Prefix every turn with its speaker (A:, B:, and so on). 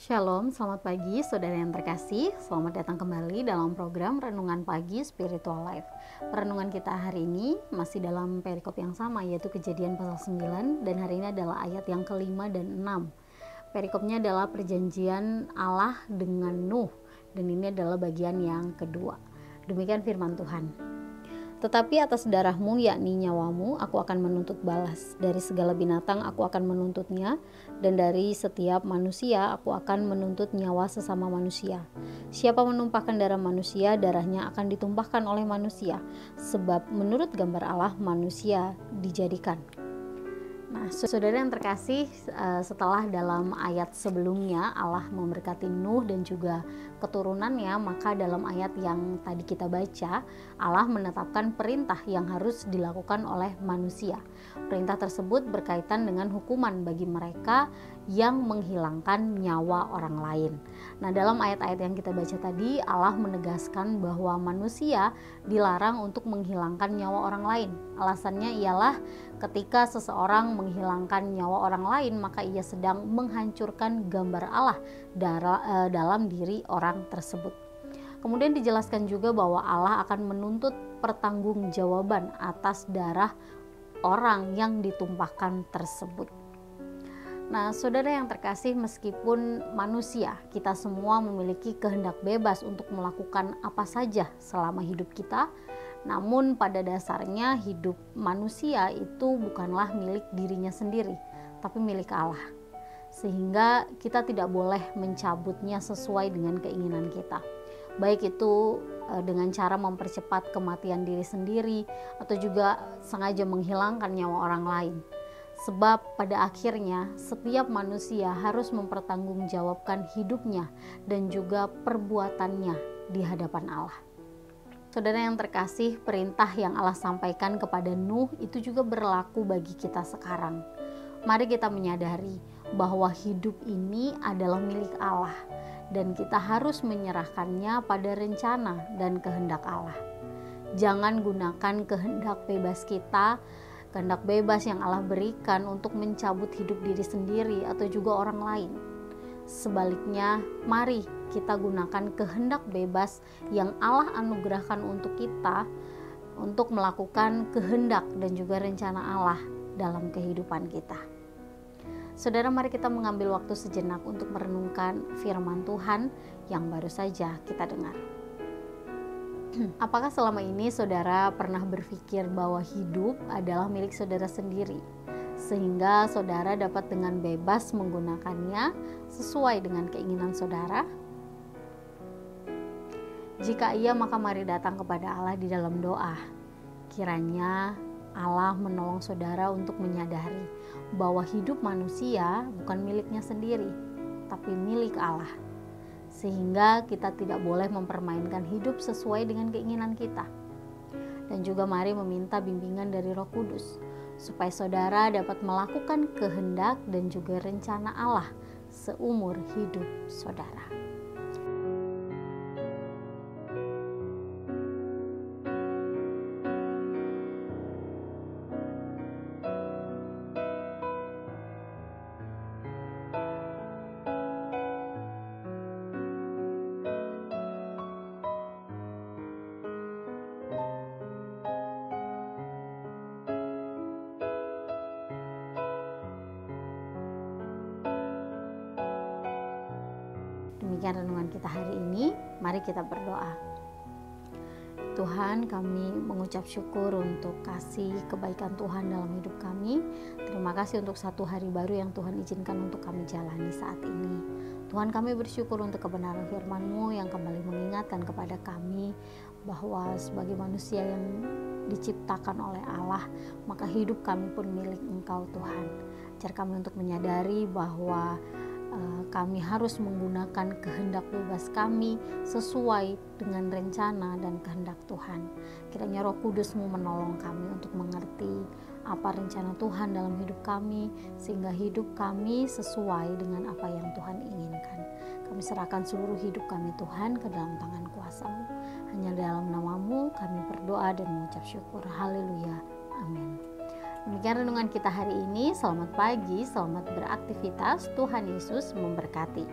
A: Shalom, selamat pagi saudara yang terkasih. Selamat datang kembali dalam program Renungan Pagi Spiritual Life. Perenungan kita hari ini masih dalam perikop yang sama, yaitu Kejadian pasal 9, dan hari ini adalah ayat yang kelima dan 6. Perikopnya adalah perjanjian Allah dengan Nuh, dan ini adalah bagian yang kedua. Demikian firman Tuhan. Tetapi atas darahmu, yakni nyawamu, aku akan menuntut balas. Dari segala binatang aku akan menuntutnya, dan dari setiap manusia aku akan menuntut nyawa sesama manusia. Siapa menumpahkan darah manusia, darahnya akan ditumpahkan oleh manusia, sebab menurut gambar Allah manusia dijadikan. Nah, saudara yang terkasih, setelah dalam ayat sebelumnya Allah memberkati Nuh dan juga keturunannya, maka dalam ayat yang tadi kita baca, Allah menetapkan perintah yang harus dilakukan oleh manusia. Perintah tersebut berkaitan dengan hukuman bagi mereka yang menghilangkan nyawa orang lain. Nah, dalam ayat-ayat yang kita baca tadi, Allah menegaskan bahwa manusia dilarang untuk menghilangkan nyawa orang lain. Alasannya ialah ketika seseorang menghilangkan nyawa orang lain, maka ia sedang menghancurkan gambar Allah dalam diri orang tersebut. Kemudian dijelaskan juga bahwa Allah akan menuntut pertanggungjawaban atas darah orang yang ditumpahkan tersebut. Nah, saudara yang terkasih, meskipun manusia, kita semua memiliki kehendak bebas untuk melakukan apa saja selama hidup kita, namun pada dasarnya hidup manusia itu bukanlah milik dirinya sendiri, tapi milik Allah. Sehingga kita tidak boleh mencabutnya sesuai dengan keinginan kita. Baik itu dengan cara mempercepat kematian diri sendiri atau juga sengaja menghilangkan nyawa orang lain. Sebab pada akhirnya setiap manusia harus mempertanggungjawabkan hidupnya dan juga perbuatannya di hadapan Allah. Saudara yang terkasih, perintah yang Allah sampaikan kepada Nuh itu juga berlaku bagi kita sekarang. Mari kita menyadari bahwa hidup ini adalah milik Allah dan kita harus menyerahkannya pada rencana dan kehendak Allah. Jangan gunakan kehendak bebas kita, kehendak bebas yang Allah berikan untuk mencabut hidup diri sendiri atau juga orang lain. Sebaliknya, mari kita gunakan kehendak bebas yang Allah anugerahkan untuk kita untuk melakukan kehendak dan juga rencana Allah dalam kehidupan kita. Saudara, mari kita mengambil waktu sejenak untuk merenungkan firman Tuhan yang baru saja kita dengar. Apakah selama ini saudara pernah berpikir bahwa hidup adalah milik saudara sendiri, sehingga saudara dapat dengan bebas menggunakannya sesuai dengan keinginan saudara? Jika iya, maka mari datang kepada Allah di dalam doa. Kiranya Allah menolong saudara untuk menyadari bahwa hidup manusia bukan miliknya sendiri, tapi milik Allah. Sehingga kita tidak boleh mempermainkan hidup sesuai dengan keinginan kita. Dan juga mari meminta bimbingan dari Roh Kudus, supaya saudara dapat melakukan kehendak dan juga rencana Allah seumur hidup saudara. Demikian renungan kita hari ini. Mari kita berdoa. Tuhan, kami mengucap syukur untuk kasih kebaikan Tuhan dalam hidup kami. Terima kasih untuk satu hari baru yang Tuhan izinkan untuk kami jalani saat ini. Tuhan, kami bersyukur untuk kebenaran firman-Mu yang kembali mengingatkan kepada kami bahwa sebagai manusia yang diciptakan oleh Allah, maka hidup kami pun milik Engkau, Tuhan. Ajar kami untuk menyadari bahwa kami harus menggunakan kehendak bebas kami sesuai dengan rencana dan kehendak Tuhan. Kiranya Roh Kudus-Mu menolong kami untuk mengerti apa rencana Tuhan dalam hidup kami, sehingga hidup kami sesuai dengan apa yang Tuhan inginkan. Kami serahkan seluruh hidup kami, Tuhan, ke dalam tangan kuasa-Mu. Hanya dalam nama-Mu kami berdoa dan mengucap syukur. Haleluya. Amin. Demikian renungan kita hari ini. Selamat pagi, selamat beraktivitas. Tuhan Yesus memberkati.